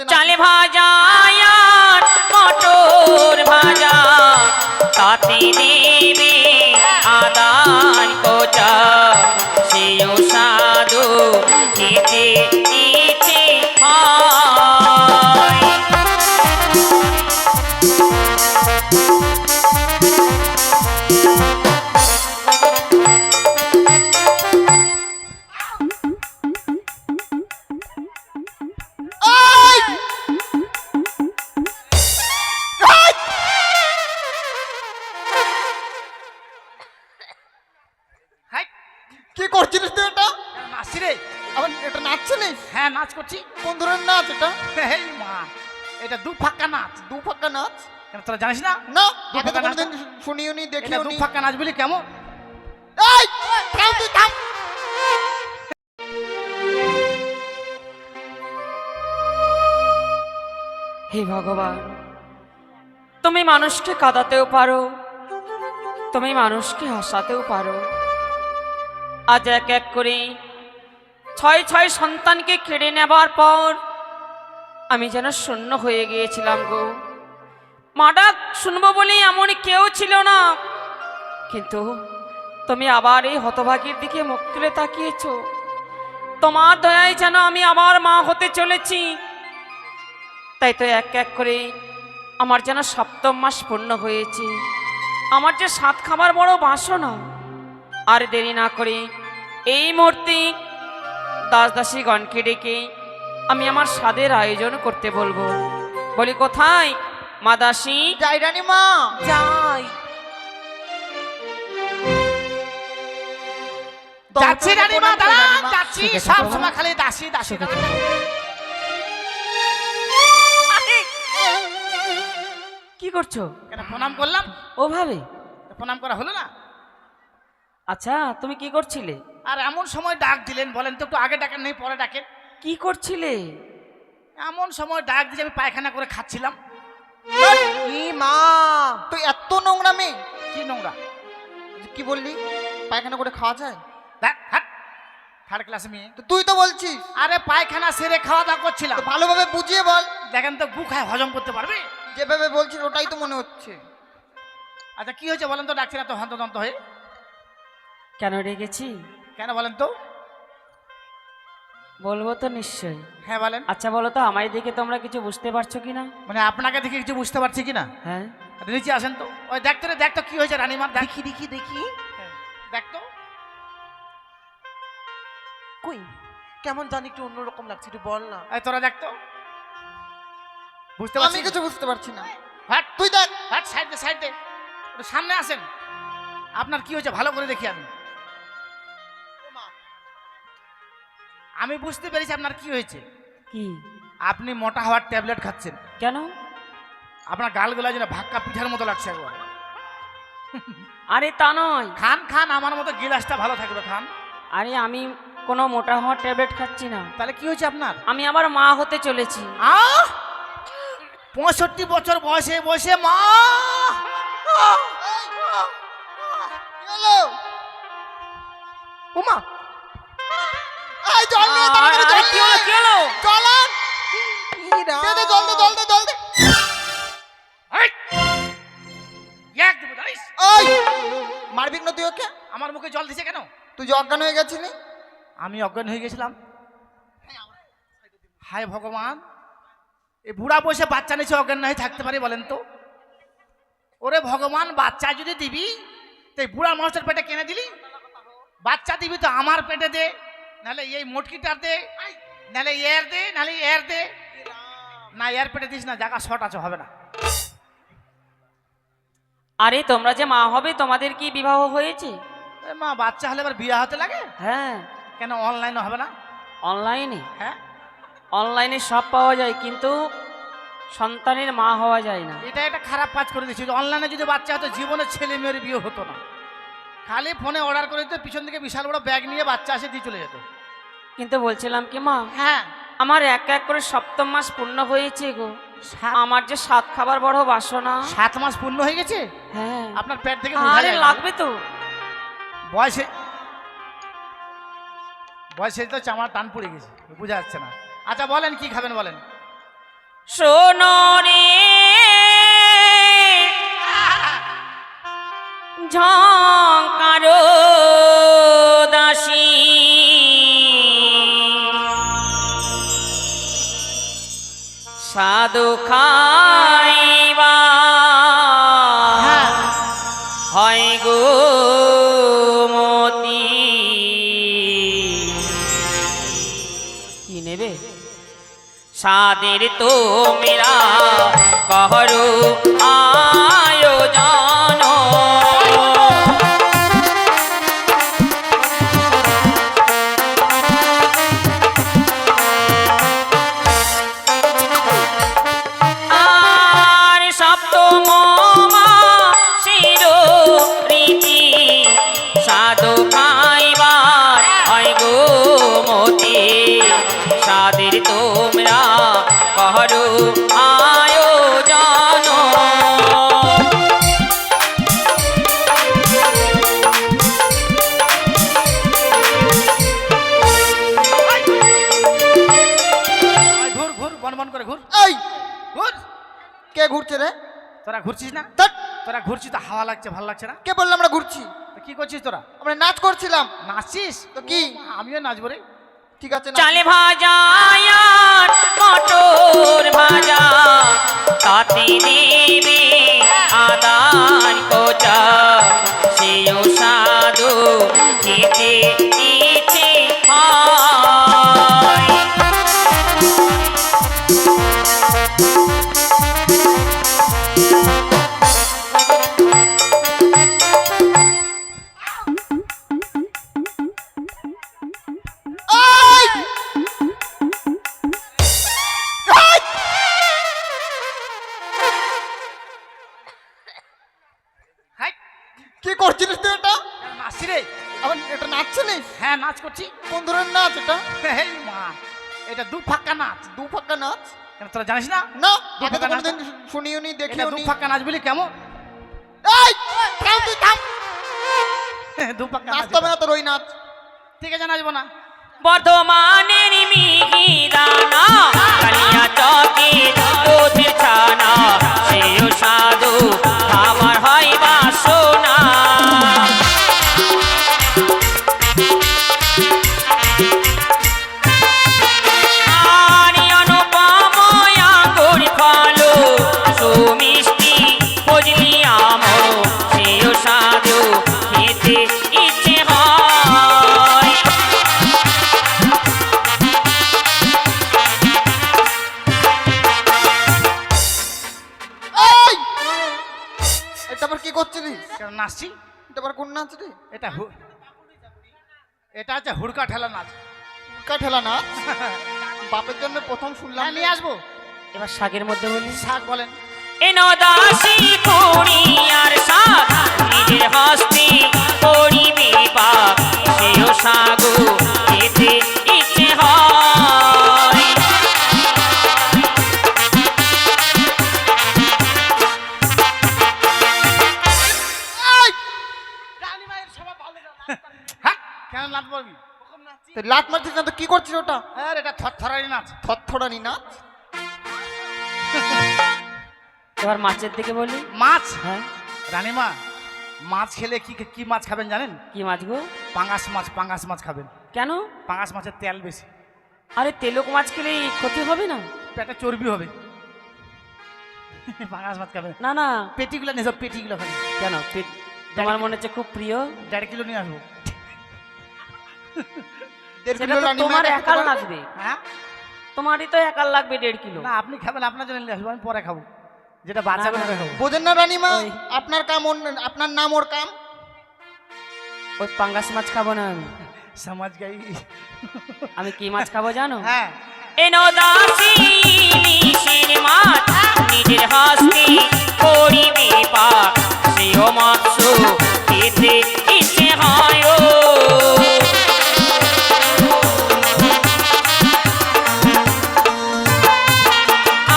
চালে ভাজা আর মটর ভাজা তাতে দেবে আদান কোচা সেও সাধু খেতে ইচ্ছে হয়। কি করছিলিস তুই এটা? নাচছি রে। আবার এটা নাচছিলিস? হ্যাঁ নাচ করছি। কোন ধরনের নাচ এটা? এই মা, এটা দু ফাক্কা নাচ। দু ফাক্কা নাচ? কেন তোরা জানিস না? না, দু আগে তো ফাক্কা নাচ কোনোদিন শুনিও নি, এটা দেখিও দু নি। ফাক্কা নাচ বলি কেমন? এই থাম তুই, থাম। হে ভগবান, তুমি মানুষকে কাঁদাতেও পারো, তুমি মানুষকে হাসাতেও পারো। আজ এক এক করে ছয় ছয় সন্তানকে কেড়ে নেবার পর আমি যেন শূন্য হয়ে গিয়েছিলাম গো। মা ডাক শুনবো বলে এমন কেউ ছিল না, কিন্তু তুমি আবার এই হতভাগীর দিকে মুখ তুলে তাকিয়েছ। তোমার দয়ায় যেন আমি আবার মা হতে চলেছি। তাই তো এক এক করে আমার যেন সপ্তম মাস পূর্ণ হয়েছে। আমার যে সাত খাবার বড় বাসনা। আর দেরি না করে এই মুহূর্তে দাস দাসীগণকে ডেকে আমি আমার স্বাদের আয়োজন করতে বলবো। বলি কোথায় মা দাসী? যাই রানী মা, যাই। যাচ্ছি রানীমা, প্রণাম করি দাঁড়ান, রানীমা। যাচ্ছি। ঠিক আছে, সব প্রণাম। সময় খালি দাসী দাসী দাসী। কি করছো? কেন প্রণাম করলাম? ওভাবে? প্রণাম করা হলো না? আচ্ছা, তুমি কি করছিলে? আর এমন সময় ডাক দিলেন, বলেন তো? একটু আগে ডাকেন নেই পরে ডাকেন? কি করছিলে? এমন সময় ডাক দিয়ে আমি পায়খানা করে খাচ্ছিলাম। কি মা, তুই এত নোংরা মেয়ে? কি নোংরা? কি বললি? পায়খানা করে খাওয়া যায়? দেখ, হাট। থার্ড ক্লাসে মেয়ে। তো তুই তো বলছিস। আরে পায়খানা সেরে খাওয়া দাওয়া করছিলাম। তো ভালোভাবে বুঝিয়ে বল। দেখেন তো গু খায় হজম করতে পারবে? যেভাবে বলছিস ওটাই তো মনে হচ্ছে। আচ্ছা কি হয়েছে বলেন তো? ডাকছি না তো হন্তদন্ত হয়ে? কেন রেগেছি? কেন বলেন তো? বলবো তো নিশ্চয়ই। হ্যাঁ বলেন। আচ্ছা বলো তো, আমায় দেখে তোমরা কিছু বুঝতে পারছো কিনা? মানে আপনাকে দেখে কিছু বুঝতে পারছি কি না? হ্যাঁ। নিচে আসেন তো। ওই দেখতো রে, দেখতো কি হয়েছে রানীমার। দেখি দেখি দেখি। দেখতো কই কেমন জানি একটু অন্যরকম লাগছে, একটু বল না। এই তোরা দেখতো। বুঝতে আমি পারছি কিছু বুঝতে পারছি না। হাট তুই দেখ। হাট, সাইড দে সাইড দে। একটু সামনে আসেন। আপনার কি হয়েছে ভালো করে দেখি আমি। আমি বুঝতে পেরেছি আপনার কি হয়েছে। কি? আপনি মোটা হওয়ার ট্যাবলেট খাচ্ছেন। কেন? আপনার গালগুলা যেন ভাক্কা পিঠার মতো লাগছে একবার। আরে তা নয়। খান খান, আমার মতো গিলাসটা ভালো থাকবে, খান। আরে আমি কোনো মোটা হওয়ার ট্যাবলেট খাচ্ছি না। তাহলে কি হয়েছে আপনার? আমি আবার মা হতে চলেছি। 65 বছর বয়সে বসে মা। কি হলো? উমা, এই জল নিয়ে তাড়াতাড়ি আরে জল কি হলো, কি হলো? জল আন। দে দে, জল দে, জল দে, জল দে। এই! এক দেবো জানিস? ওই মারবি না তুই ওকে? আমার মুখে জল দিছে কেন? তুই যে অজ্ঞান হয়ে গেছিলি। আমি অজ্ঞান হয়ে গেছিলাম। হায় ভগবান, এই বুড়া বসে বাচ্চা নিচে অজ্ঞান না হয়ে থাকতে পারি বলেন তো? ওরে ভগবান, বাচ্চা যদি দিবি তো এই বুড়া মানুষটার পেটে কেনে দিলি? বাচ্চা দিবি তো আমার পেটে দে, নাহলে এই মোটকিটার দে, নাহলে এর দে, নাহলে এর দে। না এর পেটে দিস না, জায়গা শর্ট আছে, হবে না। আরে তোমরা যে মা হবে, তোমাদের কি বিবাহ হয়েছে? এ মা, বাচ্চা হলে এবার বিয়ে হতে লাগে? হ্যাঁ। কেন অনলাইনে হবে না? অনলাইনে? হ্যাঁ, অনলাইনে সব পাওয়া যায়, কিন্তু সন্তানের মা হওয়া যায় না। এটা একটা খারাপ কাজ করে দিয়েছি। অনলাইনে যদি বাচ্চা হতো, জীবনে ছেলে মেয়ের বিয়ে হতো না। খালি ফোনে অর্ডার করে দিত, পিছন থেকে বিশাল বড় ব্যাগ নিয়ে বাচ্চা আসে দিয়ে চলে যেত। কিন্তু বলছিলাম কি মা, হ্যাঁ, আমার এক এক করে সপ্তম মাস পূর্ণ হয়েছে গো। আমার যে সাত খাবার বড় বাসনা। 7 মাস পূর্ণ হয়ে গেছে হ্যাঁ। আপনার পেট থেকে বোঝা আরে যায় না। লাগবে তো। বয়সে বয়সে তো চামড়া টান পড়ে গেছে, বোঝা যাচ্ছে না। আচ্ছা বলেন কি খাবেন বলেন। শোনো রে ঝংকার দাসী, সাধু খাইবা হয় গো মতি। কি নেবে? সাদের তোমরা করো আয়োজন, আর সপ্তম শিরো রীতি সাধু খাইবার হয় গো মতি। সাদের তোমরা করো আয়োজন, ঘুর ঘুর বন বন করে ঘুর এই ঘুর। কে ঘুরছে রে? তোরা ঘুরছিস না? ধ্যাৎ, তোরা ঘুরছিস তো হাওয়া লাগছে, ভালো লাগছে না? কে বললাম আমরা ঘুরছি? তো কি করছিস তোরা? আমরা নাচ করছিলাম। নাচছিস তো কি? আমিও নাচবো রে। ঠিক আছে, নাচ। চালে ভাজা আর মটর ভাজা, তাতে দেবে আদান কোচা, সেও সাধু খেতে ইচ্ছে হয়। এই! এই! হাই, কি করছিলিস তুই এটা? নাচছি রে। আবার এটা নাচছিলিস? হ্যাঁ নাচ করছি। কোন ধরনের নাচ এটা? এই মা, এটা দু ফাক্কা নাচ। দু ফাক্কা নাচ? কেন তোরা জানিস না? না, দু আগে তো ফাক্কা কোনোদিন শুনিও নি, এটা দেখিও দু নি। ফাক্কা নাচ বলি কেমন? এই! থাম তুই, থাম। দু ফাক্কা নাচ। নাচতে হবে না তোর ওই নাচ। ঠিক আছে নাচবো না। বর্ধমানের মিহিদানা, কালিয়া চকের দুধের ছানা, সেও সাধু খাবার হয় বাসনা। আর অনুপম আঙ্গুর ফলো, সুমিষ্টি ফজলি আম, সেও সাধু খেতে ইচ্ছে হয়। এই! এটা আবার কি করছিলিস? কেন নাচছি? এটা আবার কোন নাচ রে? এটা হচ্ছে হুড়কা ঠেলা নাচ। উল্কা ঠেলা নাচ? বাপের জন্য প্রথম শুনলাম। হ্যাঁ নিয়ে আসবো। এবার শাকের মধ্যে বলি, শাক বলেন। এনো দাসী কুড়ি আর শাক, নিজের হস্তে করিবে পাক, সেও সাগু খেতে ইচ্ছে হয়। এই! হ্যাঁ কেন নাচ বলবি? তুই লাত মারছিস না তো কি করছিস ওটা? হ্যাঁ এটা থরথরানি নাচ। থরথরানি নাচ? এবার মাছের দিকে বলি। মাছ? হ্যাঁ, রানীমা, মাছ খেলে কি কি মাছ খাবেন জানেন? কি মাছ গো? পাঙ্গাস মাছ। পাঙ্গাস মাছ খাবেন। কেন? পাঙ্গাস মাছের তেল বেশি, আরে তেলক মাছ খেলে ক্ষতি হবে না? পেটে চর্বি হবে। পাঙ্গাস মাছ খাবেন। না না, পেটিগুলো নিয়ে সব পেটিগুলো খাবেন। কেন? তোমার মনে হচ্ছে খুব প্রিয়। 1.5 কিলো নিয়ে আসবো। 1.5 সেটা কিলো তো রানী তোমার মায়ের একার খেতে পারবে? লাগবে। হ্যাঁ তোমারই তো একার লাগবে 1.5 কিলো। না আপনি খাবেন, আপনার জন্য নিয়ে আসবো, আমি পরে খাবো। যেটা বাচ্চা না, না। খাবো। বোঝেন না রানীমা? ওই। আপনার কাম আপনার নাম ওর কাম। ওই পাঙ্গাস মাছ খাবো না আমি। সমাজ গাই। আমি কি মাছ খাবো জানো? হ্যাঁ এনো দাসী ইলিশের মাছ, নিজের হস্তে করিবে পাক, সেও মাছ খেতে ইচ্ছে হয়। ও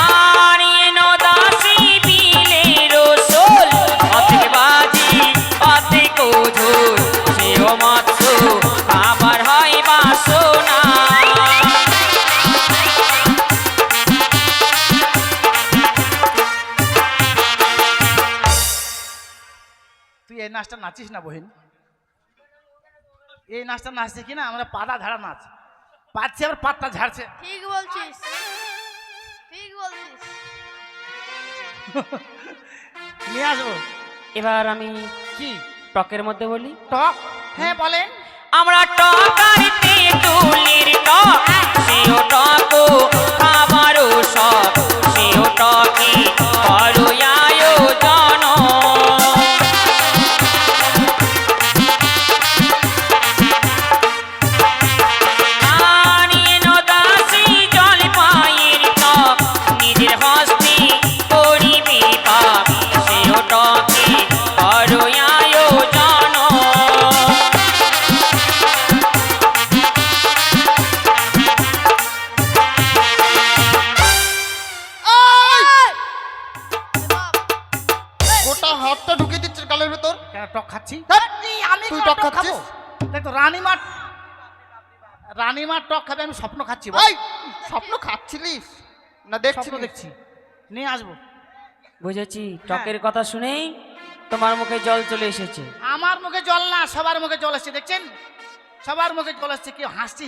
আর এনো দাসী বিলের শোল, অর্ধেক বাজি অর্ধেক ঝোল, সেও মাছ খাবার হয় বাসনা। নাচটা নাচিস না বহিন, এই নাচটা নাচছে কি না আমরা পাতা ঝাড়া নাচ পাচ্ছে, আবার পাতটা ঝাড়ছে। ঠিক বলছিস, ঠিক বলছিস। নিয়ে আসবো। এবার আমি কি টকের মধ্যে বলি। টক? হ্যাঁ বলেন। আমরা টকারিতে তুলির টক, সেও টকো খাবারও সব, সেও টকে করো আয়োজন। আনিয়ে নদাসি জলপাইয়ের টক, নিজের হস্তে করিবে পাক, সেও টকে করো আয়োজন। গোটা হাতটা ঢুকিয়ে দিচ্ছে গালের ভেতর। কেন টক খাচ্ছি? ধ্যাৎ, আমি তুই কেন টক টক খাচ্ছিস? খাবো? দেখ তো রানীমার টক খাবে, আমি স্বপ্ন খাচ্ছি বল। এই, স্বপ্ন খাচ্ছিলিস না স্বপ্ন দেখছিলিস? দেখছি, নিয়ে আসবো। বুঝেছি, টকের কথা শুনেই তোমার মুখে জল চলে এসেছে। আমার মুখে জল না, সবার মুখে জল আসছে, দেখছেন সবার মুখে জল আসছে। কেউ হাসছে,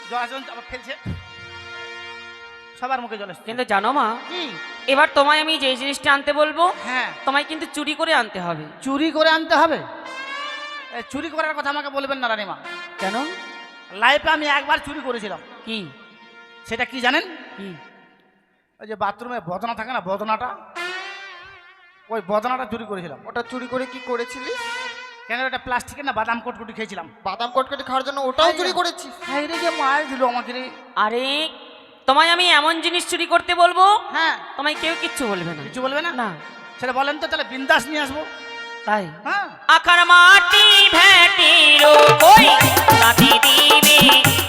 জল আসছে আবার ফেলছে, সবার মুখে জল আসছে। কিন্তু জানো মা, কি? এবার তোমায় আমি যে জিনিসটা আনতে বলবো, হ্যাঁ, তোমায় কিন্তু চুরি করে আনতে হবে। চুরি করে আনতে হবে? এই চুরি করার কথা আমাকে বলবেন না রানীমা। কেন? লাইফে আমি একবার চুরি করেছিলাম। কি? সেটা কি জানেন? কি? ওই যে বাথরুমে বদনা থাকে না, বদনাটা, ওই বদনাটা চুরি করেছিলাম। ওটা চুরি করে কি করেছিলিস? কেন? ওটা প্লাস্টিকের না, বাদাম কটকটি খেয়েছিলাম। বাদাম কটকটি খাওয়ার জন্য ওটাও চুরি করেছিস? হ্যাঁ রে, যে মায়ের দিল আমাকে রে। আরে তোমায় আমি এমন জিনিস চুরি করতে বলবো, হ্যাঁ, তোমায় কেউ কিচ্ছু বলবে না। কিছু বলবে না? না। সেটা বলেন তো, তাহলে বিন্দাস নিয়ে আসবো। তাই হ্যাঁ, আকার মাটি ভেটিরো কই, তাতে দিবে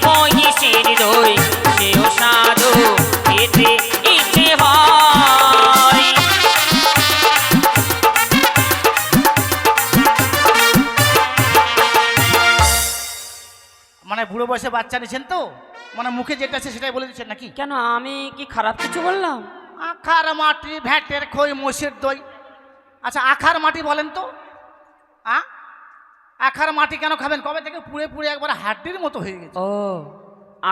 মহিষের দই, সেও সাধু এতে ইচ্ছে হয়। মানে বুড়ো বয়সে বাচ্চা নিছেন তো, মানে মুখে যেটা আছে সেটাই বলে দিচ্ছেন নাকি? কেন, আমি কি খারাপ কিছু বললাম? আখার মাটি ভ্যাটের খই মোষের দই। আচ্ছা, আখার মাটি বলেন তো, আখার মাটি কেন খাবেন? কবে থেকে পুড়ে পুড়ে একবার হাড্ডির মতো হয়ে গেছে। ও,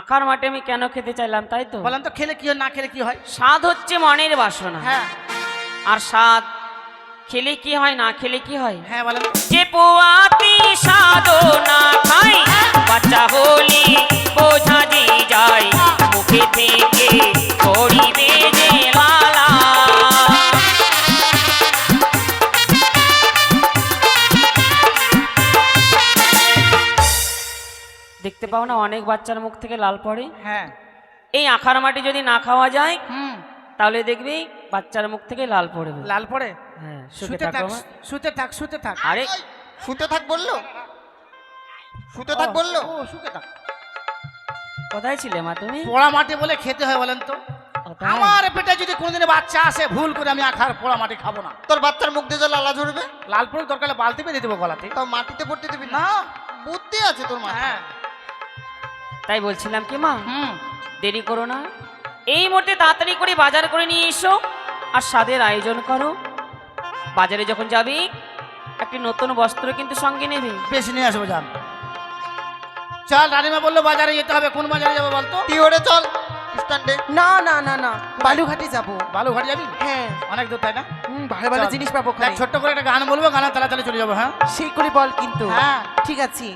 আকার মাটি আমি কেন খেতে চাইলাম তাই তো? বলেন তো, খেলে কি হয়, না খেলে কি হয়? স্বাদ হচ্ছে মনের বাসনা, হ্যাঁ আর স্বাদ খেলে কি হয়, না খেলে কি হয়? হ্যাঁ বলেন। যে পোয়াতি সাধনা খাই, বাচ্চা হলি বোঝা যে যায়, মুখে থেকে করিবে যে লালা। দেখতে পাও না, অনেক বাচ্চার মুখ থেকে লাল পড়ে। হ্যাঁ, এই আখার মাটি যদি না খাওয়া যায়, হুম, তাহলে দেখবি বাচ্চার মুখ থেকে লাল পড়বে। লাল পড়ে। হ্যাঁ, শুতে শুতে থাক, থাকো মা। শুতে থাক, শুতে থাক। আরে এই, শুতে থাক বললো? শুতে থাক বললো? ও, শুতে থাক। কোথায় ছিলে মা তুমি? পোড়া মাটি বলে খেতে হয় বলেন তো? ও, তাই? আমার পেটে যদি কোনোদিন বাচ্চা আসে, ভুল করে আমি আখার পোড়া মাটি খাবো না। তোর বাচ্চার মুখ দিয়ে যে লালা ঝরবে, লাল পড়ে দরকার বালতি বেঁধে দেবো গলাতে। তাও মাটিতে পড়তে দিবি না? না, বুদ্ধি আছে তোর মা। হ্যাঁ, তাই বলছিলাম কি মা, হুম, দেরি করো না, এই মুহূর্তে তাড়াতাড়ি করে বাজার করে নিয়ে এসো আর স্বাদের আয়োজন করো। বাজারে যখন যাবি একটি নতুন বস্ত্র কিন্তু সঙ্গে নেবে। বেশি নিয়ে আসবো, যান। চল, রানীমা বললো বাজারে যেতে হবে। কোন বাজারে যাবো বলতো? তুই ওরে চল স্ট্যান্ডে। না না না না, বালুঘাটে যাবো। বালুঘাট যাবি? হ্যাঁ, অনেক দূর, তাই না? ভালো ভালো চল। জিনিস পাবো দেখ, ওখানে। ছোট্ট করে একটা গান বলবো, গানের তালা তালে চলে যাবো। হ্যাঁ, সেই করে বল কিন্তু। হ্যাঁ। ঠিক আছে।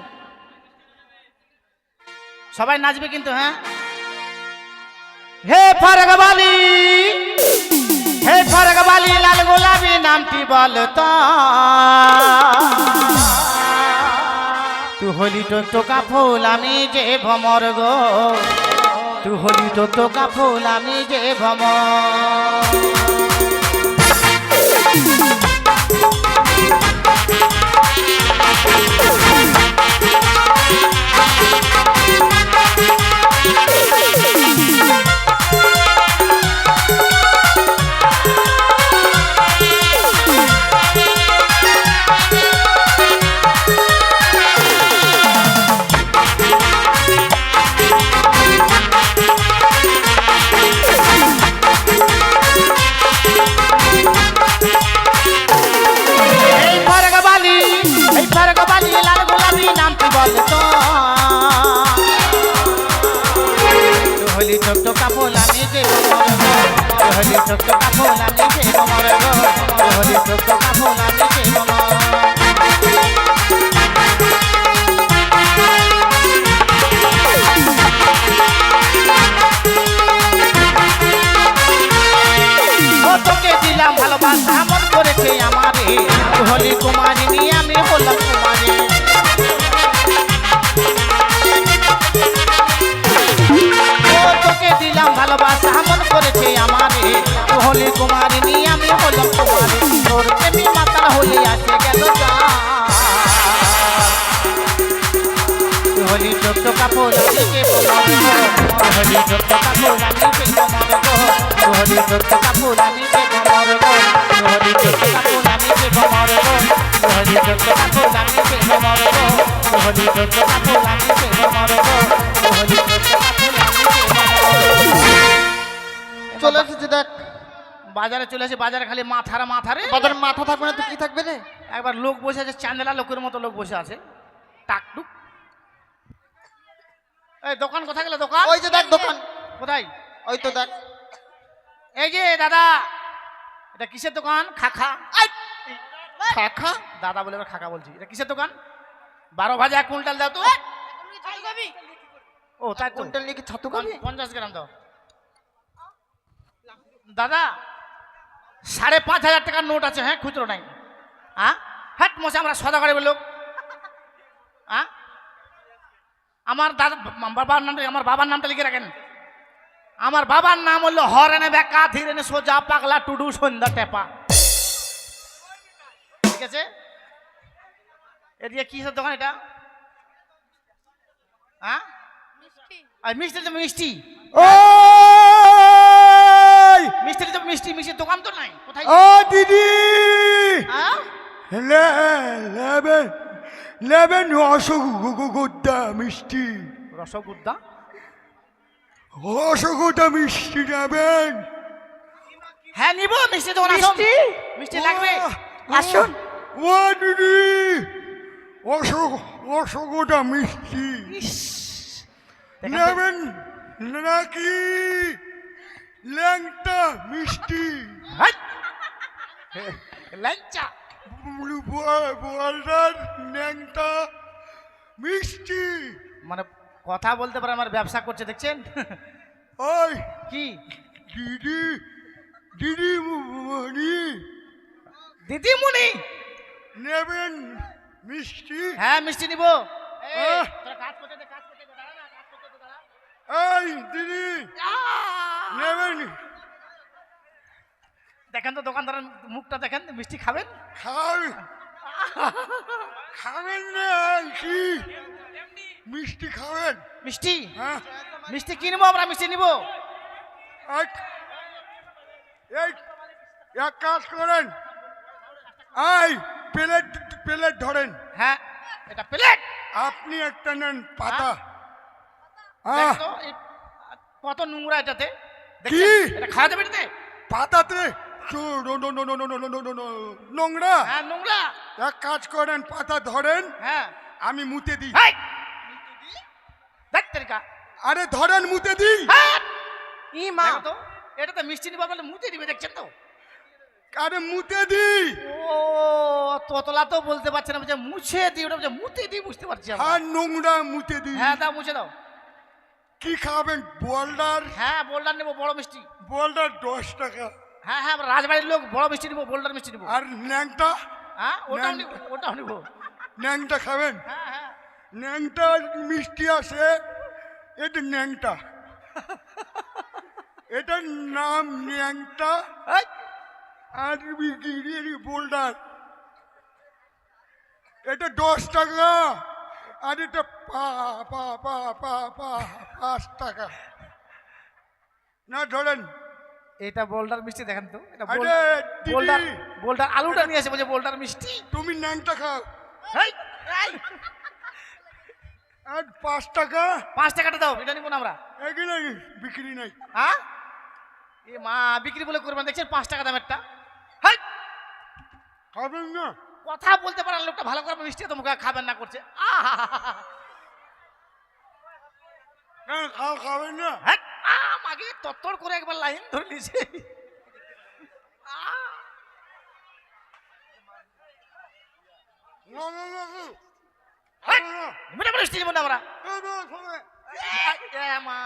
সবাই নাচবে কিন্তু। হ্যাঁ, হে ফারগবালি, হে ফারগবালি, লাল গোলাপি নামটি বলতো। তুই হলি টোকা ফুল, আমি যে ভমর গো। তুই হলি টোকা ফুল, আমি যে ভমর। হলি চোখ কাপড় আমি সে তোমার গো হলি চোখ কাপড় আমি সে তোমার ও তোকে দিলাম ভালোবাসা মন করেছে আমারে হলি কুমারিনী আমি হলাম কুমারী ও তোকে দিলাম ভালোবাসা মন করেছে আমারে হলি কুমারিনী আমি হলাম কুমারী তোর প্রেমী মাতাল হয়ে আসে গেল হলি চোখ কাপড় আমি হলি চোখ কাপড় আমি হলি চোখ কাপড় আমি হলি চোখ কাপড় আমি হলি চোখ কাপড় আমি হলি চোখ কাপড় আমি হলি চোখ কাপড় আমি চলে এসেছে দেখ। বাজারে চলে আসে বাজারে খালি মাথারে বাজারে মাথা থাকবে না তো কি থাকবে রে? একবার লোক বসে আছে চান্দেলা লোকের মতো লোক বসে আছে টাকটুক এই দোকান কোথায় গেল দোকান ওই যে দেখ দোকান, কোথায় ওই তো দেখ। এই যে দাদা এটা কিসের দোকান খাখা খাখা দাদা বলে এবার খাখা বলছি এটা কিসের দোকান 12 ভাজা 1 কুইন্টাল দাও তো তুমি ছাতু খাবি? ও তাই তো কুইন্টাল নিয়ে কি ছাতু খাবি? 50 গ্রাম দাও দাদা 5,500 টাকার নোট আছে হ্যাঁ খুচরো নাই হ্যাঁ হাট মশা আমরা সদাগরের লোক হ্যাঁ আমার দাদা আমার বাবার নামটা লিখে রাখেন আমার বাবার নাম হলো হরেনে বেকা ধীরেনে সোজা পাগলা টুডু সন্ধ্যা টেপা ঠিক আছে এদিকে কিসের দোকান এটা হ্যাঁ মিষ্টি। আর মিষ্টি তো মিষ্টি ওই মিষ্টি তো মিষ্টি মিষ্টির দোকান তো নাই কোথায় ও দিদি হ্যাঁ নেবেন নেবেন রসগোদ্দা মিষ্টি রসগোল্লা রসগোদ্দা মিষ্টি নেবেন হ্যাঁ নিব মিষ্টি দোকান আসুন মিষ্টি লাগবে আসুন। ও দিদি রসগোদ্দা মিষ্টি নেবেন নাকি ল্যাংটা মিষ্টি লাঞ্চা বলদার ল্যাংটা মিষ্টি মানে কথা বলতে পারে আমার ব্যবসা করছে দেখছেন ওই কি দিদি দিদি মনি দিদিমণি নেবেন মিষ্টি হ্যাঁ মিষ্টি নিব আহ। কাজ করতে দে কাজ করতে দে দাঁড়া না কাজ করতে দে দাঁড়া এই দিদি নেবেন দেখেন তো দোকানদারের মুখটা দেখেন মিষ্টি খাবেন খাবেন খাবেন না কি মিষ্টি খাবেন মিষ্টি হ্যাঁ মিষ্টি কিনবো আমরা মিষ্টি নিব এই এক কাজ করেন এই প্লেট প্লেট ধরেন হ্যাঁ এটা প্লেট আপনি একটা নেন পাতা দেখো তো, এই কত নোংরা এটাতে কি? দেখছেন? এটা খাওয়া যাবে এটাতে পাতাতে নোংরা হ্যাঁ নোংরা এক কাজ করেন পাতা ধরেন হ্যাঁ আমি মুতে দিই হেই! দেখ তেরিকা আরে ধরেন মুতে দিই হ্যাঁ ই মা, দেখো তো এটা তো মিষ্টি নিবা বলে মুতে দিবে দেখছেন তো আরে মুতে দিই ও তোতলা তো বলতে পারছে না বলছে মুছে দিই ওটা বলছে মুতে দিই বুঝতে পারছি আমরা। আর নোংরা মুতে দিই হ্যাঁ দাও মুছে দাও কি খাবেন বোল্ডার হ্যাঁ বোল্ডার নেবো বড় মিষ্টি বোল্ডার 10 টাকা হ্যাঁ হ্যাঁ আমরা রাজবাড়ির লোক বড় মিষ্টি নিবো বোল্ডার মিষ্টি নিবো আর ন্যাংটা হ্যাঁ ওটাও নিবো ওটাও নিবো ন্যাংটা খাবেন হ্যাঁ হ্যাঁ ন্যাংটা মিষ্টি আছে এটা ন্যাংটা এটার নাম ন্যাংটা এই, আর বোল্ডার এটা 10 টাকা আর এটা 5 টাকা না ধরেন এটা বোল্ডার মিষ্টি দেখেন তো এটা আরে দিদি, বোল্ডার বোল্ডার আলুটা নিয়ে আসে বলছে বোল্ডার মিষ্টি তুমি ন্যাংটা খাও হেই, এই, আর 5 টাকা 5 টাকাটা দাও এটা নিবো না আমরা এখানে বিক্রি নাই হ্যাঁ এ মা বিক্রি বলে করবেন দেখছেন 5 টাকা দামেরটা হেই, খাবেন না কথা বলতে পারেন লোকটা ভালো করে মিষ্টি তো মুখে খাবেন না করছে আহা খাবেন না মাগে তত্তর করে একবার লাইন ধরে নিয়েছে মিষ্টি দিব না আমরা। মা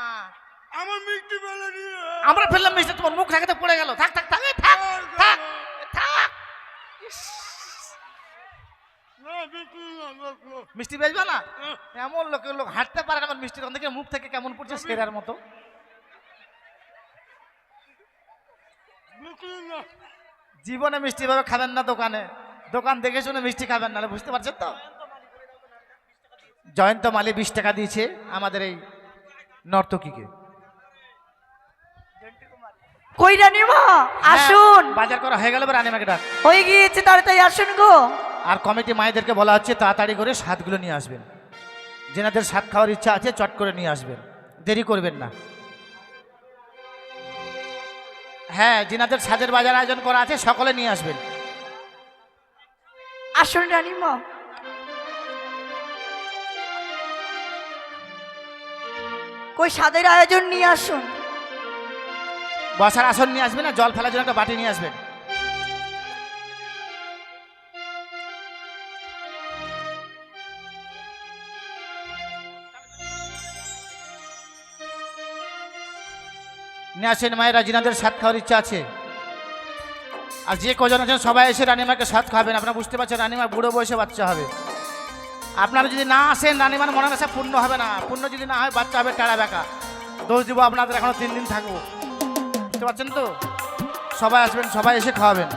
আমার মিষ্টি বেলা দিয়ে আমরা ফেললাম মিষ্টি, তোমার মুখ থাকে তো পড়ে গেল। থাক থাক থাক থাক থাক থাক। মিষ্টি বেচবে না? এমন লোকের লোক হাঁটতে পারে না, আমার মিষ্টি তখন থেকে মুখ থেকে কেমন পড়ছে সেরার মতো। জীবনে মিষ্টি ভাবে খাবেন না দোকানে, দোকান দেখে শুনে মিষ্টি খাবেন না, বুঝতে পারছেন তো? জয়ন্ত মালি 20 টাকা দিয়েছে আমাদের এই নর্তকীকে। কই রানীমা আসুন। হ্যাঁ, বাজার করা হয়ে গেল, রানীমাকে ডাক। হয়ে গিয়েছে, তাড়াতাড়ি আসুন গো। আর কমিটি মায়েদেরকে বলা হচ্ছে তাড়াতাড়ি করে স্বাদগুলো নিয়ে আসবেন। যেনাদের স্বাদ খাওয়ার ইচ্ছা আছে চট করে নিয়ে আসবেন, দেরি করবেন না। হ্যাঁ, যেনাদের স্বাদের বাজার আয়োজন করা আছে সকলে নিয়ে আসবেন। আসুন রানীমা। কই স্বাদের আয়োজন নিয়ে আসুন। বসার আসন নিয়ে আসবেন, না জল ফেলার জন্য একটা বাটি নিয়ে আসবেন। নিয়ে আসেন মায়েরা, যিনাদের স্বাদ খাওয়ার ইচ্ছা আছে। আর যে কজন আছেন সবাই এসে রানীমাকে স্বাদ খাবেন। আপনারা বুঝতে পারছেন রানীমা বুড়ো বয়সে বাচ্চা হবে। আপনারা যদি না আসেন রানীমার মনের আশা পূর্ণ হবে না। পূর্ণ যদি না হয় বাচ্চা হবে টেরা বেকা। দোষ দিব আপনাদের, এখনো 3 দিন থাকবো। বুঝতে পারছেন তো? সবাই আসবেন, সবাই এসে খাওয়াবেন।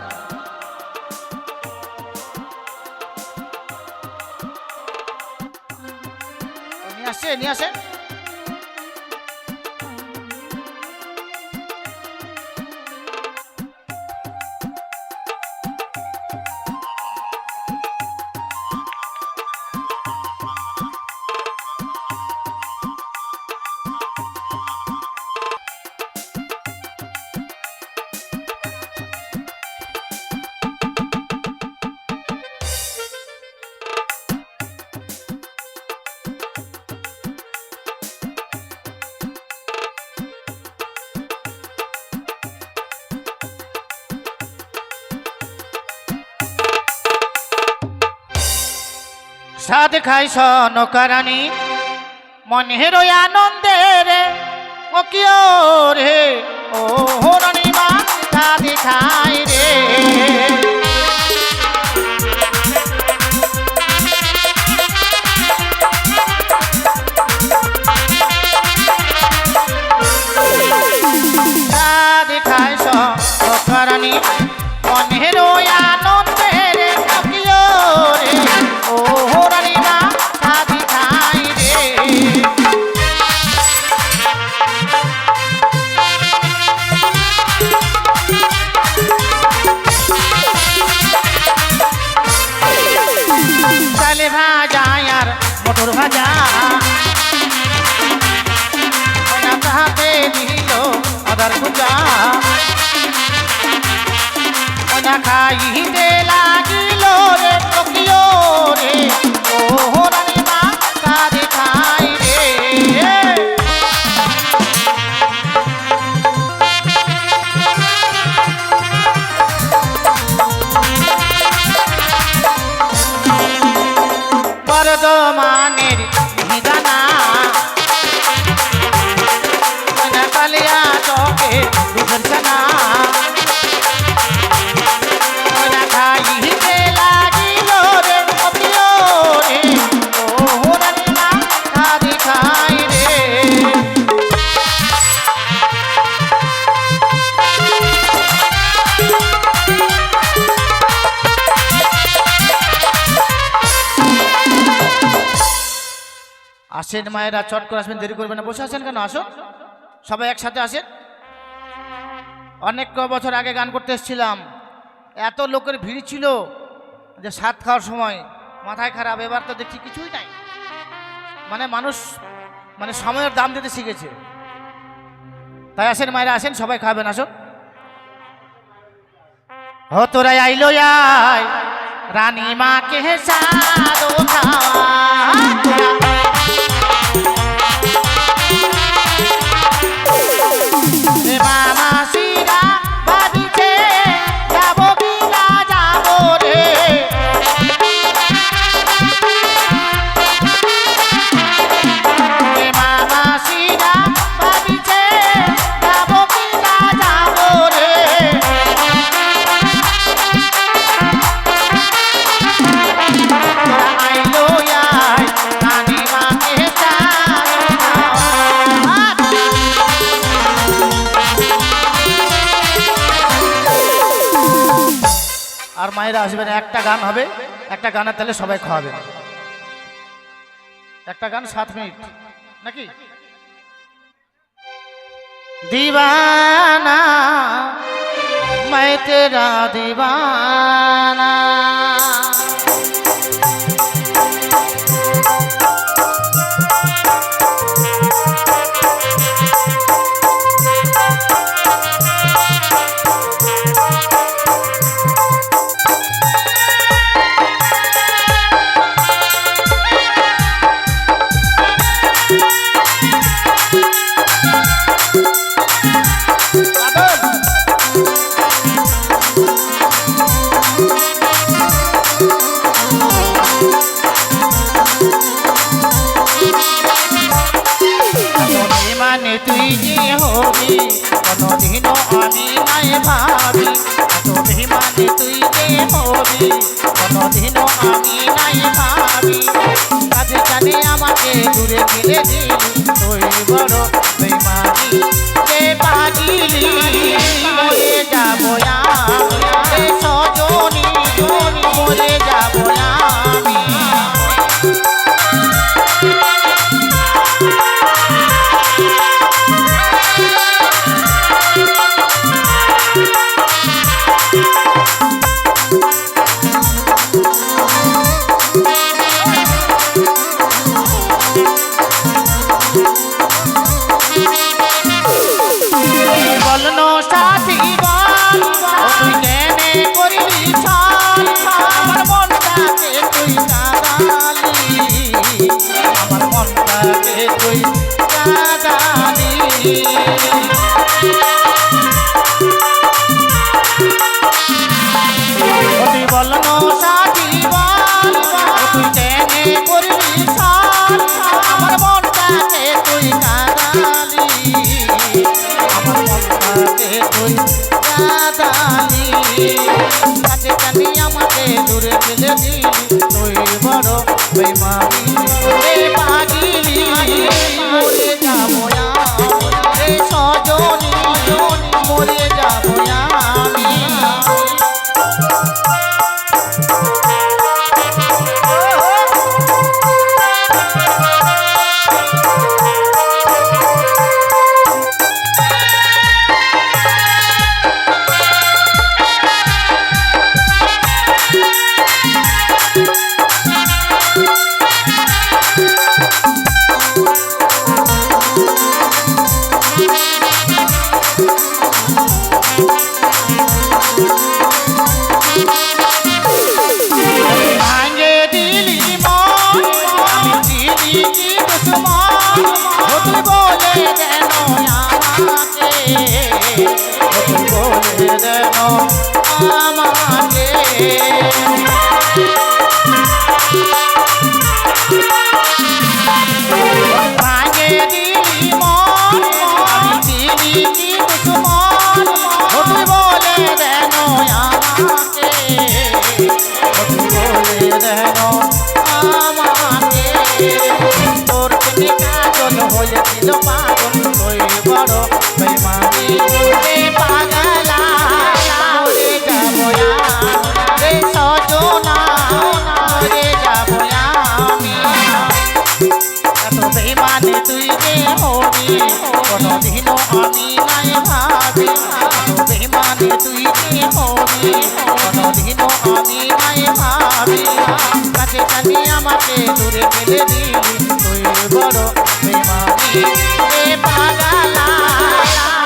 নিয়ে আসছে, নিয়ে আসে। সাদ খাই সনকারানি মনের আনন্দের ও কিও রে ও রানীমা সাদ খাই রে। সাদ খাই সনকারানি মনের আনন্দের ও কিও রে ও রানীমা সাদ খাই রে। চালে ভাজা আর মটর ভাজা হাতে দিল আদার পূজা খাইতে লাগিল রে কিও রে ও রানীমা সাদ খাই রে। বর্ধমানের নিদানা কালিয়া চকে দুধের ছানা খাইতে লাগিল রে কিও রে ও রানীমা সাদ খাই রে। আসেন মায়েরা, চট করে আসবেন, দেরি করবেন না। বসে আছেন কেন? আসুন সবাই একসাথে আসেন। অনেক বছর আগে গান করতে এসেছিলাম, এত লোকের ভিড় ছিল যে স্বাদ খাওয়ার সময় মাথায় খারাপ। এবার তো দেখছি কিছুই নাই, মানে মানুষ মানে সময়ের দাম দিতে শিখেছে। তাই আসেন মায়েরা, আসেন সবাই খাবেন। আসুন। ও তোরা আইলো আয় রানীমাকে সাদ খাওয়া মাসিরা ভাবিছে যাব কিনা যাব রে আর মায়েরা আসবেন, একটা গান হবে, একটা গানের তাহলে সবাই খাওয়াবেন। একটা গান 7 মিনিট নাকি? दीवाना मैं तेरा दीवाना তুই যে হবি কোনদিনও আমি নাই ভাবি, এত বেমানে তুই যে হবি কোনদিনও আমি নাই ভাবি। কাছে কানে আমাকে দূরে ফেলে দিলি, তুই বড় বেমানি যে পাগিলি। মরে যাবো আমি সজনী, মরে যাবো আমি। দূরে ফেলে দিলি, তুই বড় বেমানি রে পাগিলি। মরে যাবো আমি সজনী, মরে যাবো আমি। তুই যে হবি কোনদিনও আমি নাই ভাবি, বেমানে তুই যে হবি কোনদিনও আমি নাই ভাবি। কাছে কাছে আমাকে দূরে ফেলে দিলি, তুই বড় বেমানি রে পাগলা।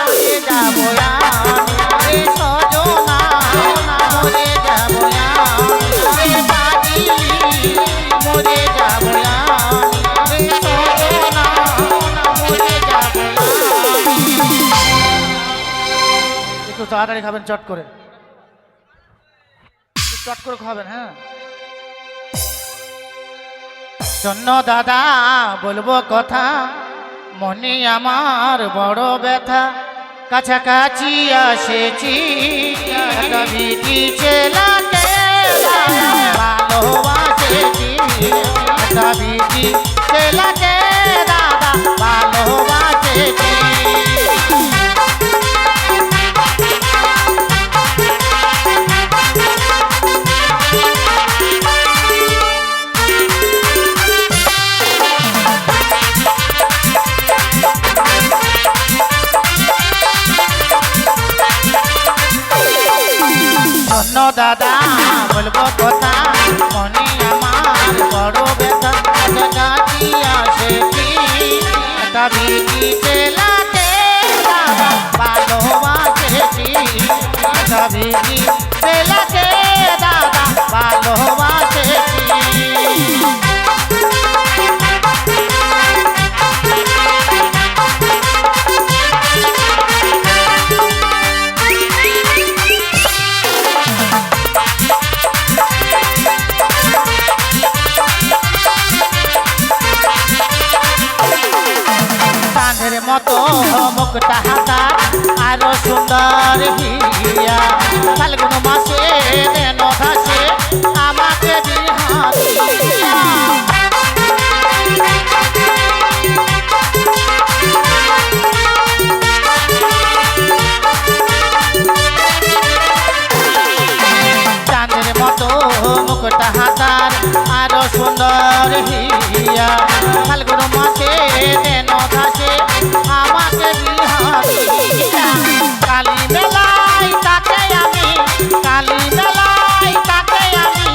মরে যাবো আমি সজনা, মরে যাবো আমি পাগিলি, মরে যাবো আমি সজনা, মরে যাবো আমি। একটু তাড়াতাড়ি খাবেন, চট করে, চট করে খাবেন। হ্যাঁ জন্য দাদা বলবো কথা, মনে আমার বড় ব্যথা। কাছাকাছি আসেছি একটা বিটি ছেলেকে ভালোবাসেছি, একটা বিটি ছেলেকে দাদা ভালোবাসেছি। শোন দাদা বলবো কথা মনে আমার বড় ব্যথা কাটি আসে কি একটা বিধি চেলাতে দাদা ভালোবাসেছি একটা বিধি চেলাতে দাদা ভালোবাসেছি চাঁদের মতো মুখটা হাতা আরো সুন্দর হিয়া ফাল্গুন মাসে দেন ঘাসে আমাকে বিহারিয়া চাঁদের মতো মুখটা হাতার আরো সুন্দর হিয়া ফাল্গুন মাসে দেন ঘাসে আমাকে বিহারিয়া কালী মেলায় তাকে আমি কালী মেলায় তাকে আমি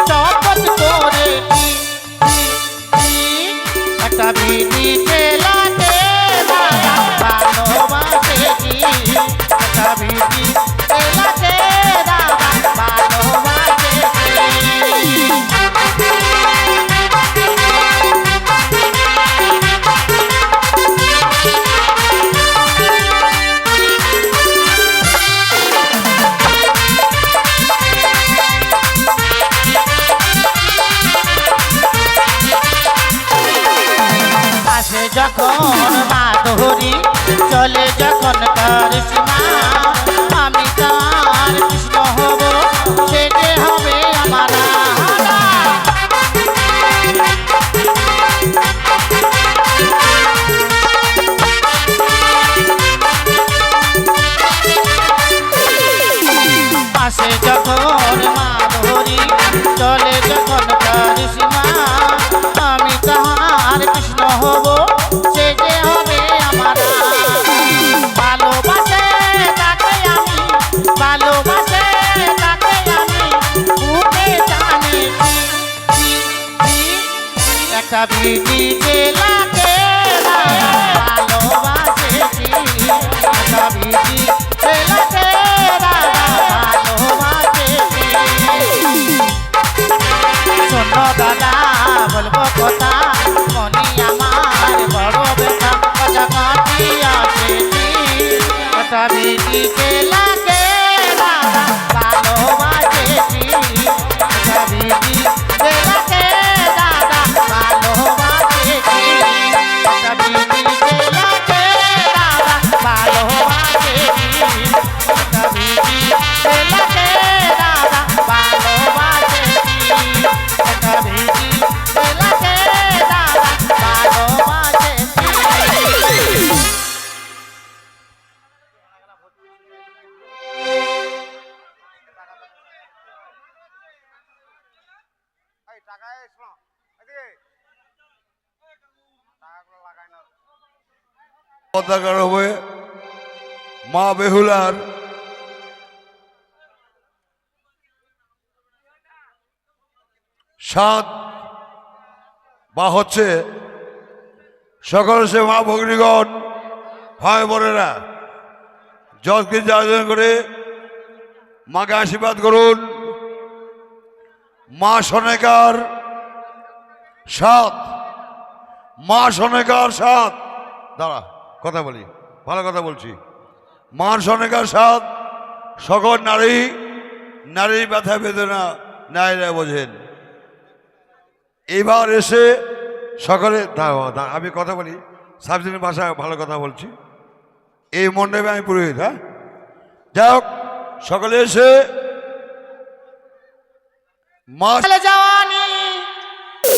শপথ করেছি একটা বিধি চেলাতে ভালোবাসেছি একটা বিধি চেলাতে ভালোবাসেছি আসে যখন মাধুরী চলে যখন তার সীমা আমি তার কৃষ্ণ হব সে যে হবে আমার রাধা। আসে যখন মাধুরী চলে যখন তার সীমা আমি তাহার কৃষ্ণ হব সে যে হবে আমার ভালোবাসে তাকে আমি ভালোবাসে তাকে আমি বুকে জানি একটা বিধি চেলাতে ভালোবাসেছি একটা বিধি চেলাতে ভালোবাসেছি শোন দাদা বলবো কথা মনে আমার বড় ব্যথা কথা কাটি আসেছি একটা বিধি চেলাতে দাদা ভালোবাসেছি একটা বিধি চেলাতে দাদা ভালোবাসেছি একটা বিধি চেলাতে দাদা ভালোবাসেছি একটা বিধি চেলাতে দাদা ভালোবাসেছি একটা বিধি চেলাতে দাদা ভালোবাসেছি পতাকার হবে মা বেহুলার সাত বা হচ্ছে সকল সে মা ভগ্নীগণ ভাই বোনেরা যত কিছু আয়োজন করে মাকে আশীর্বাদ করুন। মা সনেকার সাত, মা সনেকার সাত, দাঁড়া কথা বলি, ভালো কথা বলছি। মা সনেকার সাত সকল নারীর ব্যথা বেদনা নারীরা বোঝেন। এবার এসে সকলে আমি কথা বলি, সাবজেক্টের ভাষায় ভালো কথা বলছি। এই মণ্ডপে আমি পুরোহিত, হ্যাঁ যাই হোক, সকলে এসে মা जवानी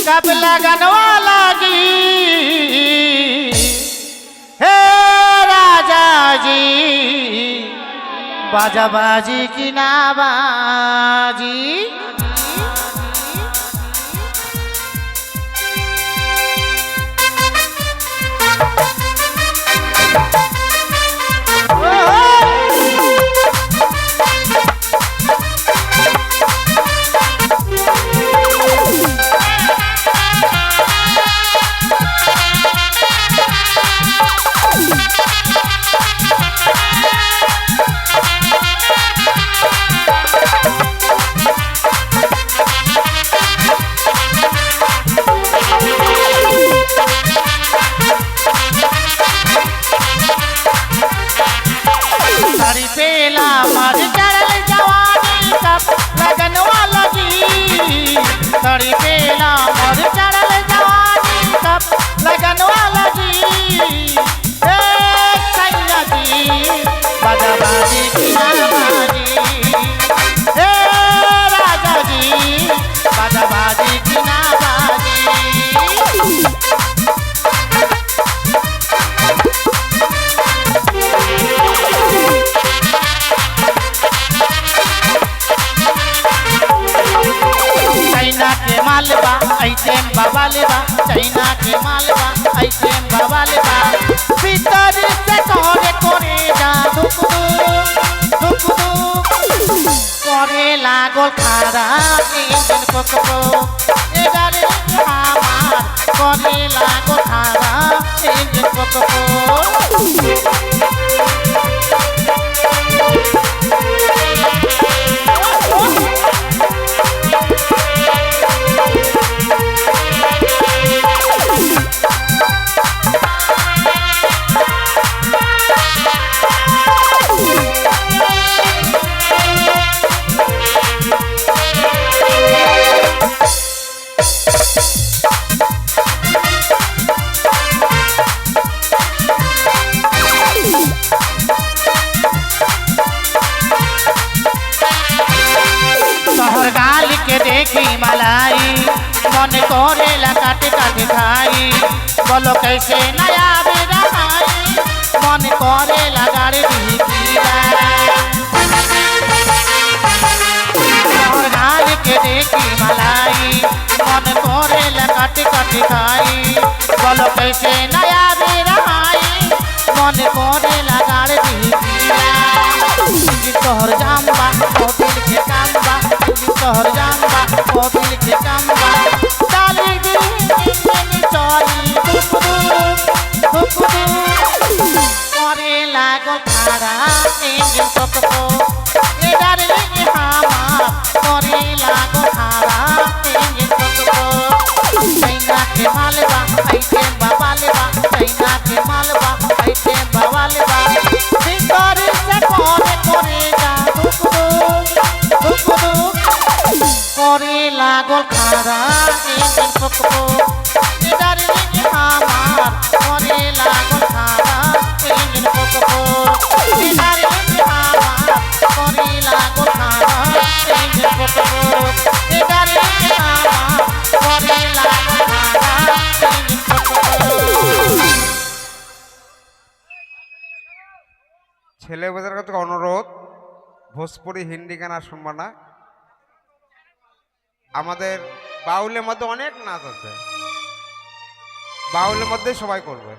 कब लगनवा लगी हे राजा जी बाजा बाजी की ना बाजी बाबा लेबा चाइना के मालबा आइटम बाबा लेबा भीतर से करे जा दुख दुख करे लागल खारा इंजन पकड़ो एदारे हमार करे लागल खारा इंजन पकड़ो तोहर गाल के देखी मलाई मन करेला काटे काटे खाई बोलो कैसे नया बेराई मन करेला गाड़ी तोहर गाल के देखी मलाई मन करेला काटे काटे खाई बोलो कैसे नया बेराई मन करेला गाड़ी तोहर जाम्बा मोबिल के कामबा तोहर जाम्बा मोबिल के कामबा डाली गिरी चली दुख करे लागल खारा इंजन पकड़ो ए डाले हमार करे लागल खारा इंजन पकड़ो चाइना के मालबा आइटम बाबा लेबा चाइना के मालबा आइटम बाबा लेबा भीतर से करे जा दुख करे लागल खारा इंजन पकड़ो एदारे हमार करे लागल खारा इंजन पकड़ो एदारे हमार करे लागल खारा इंजन पकड़ो एदारे हमार करे लागल खारा इंजन पकड़ो ছেলেদের কাছে অনুরোধ ভোজপুরি হিন্দি গান আর শুনবা না আমাদের বাউলের মধ্যে অনেক নাচ আছে বাউলের মধ্যে সবাই করবে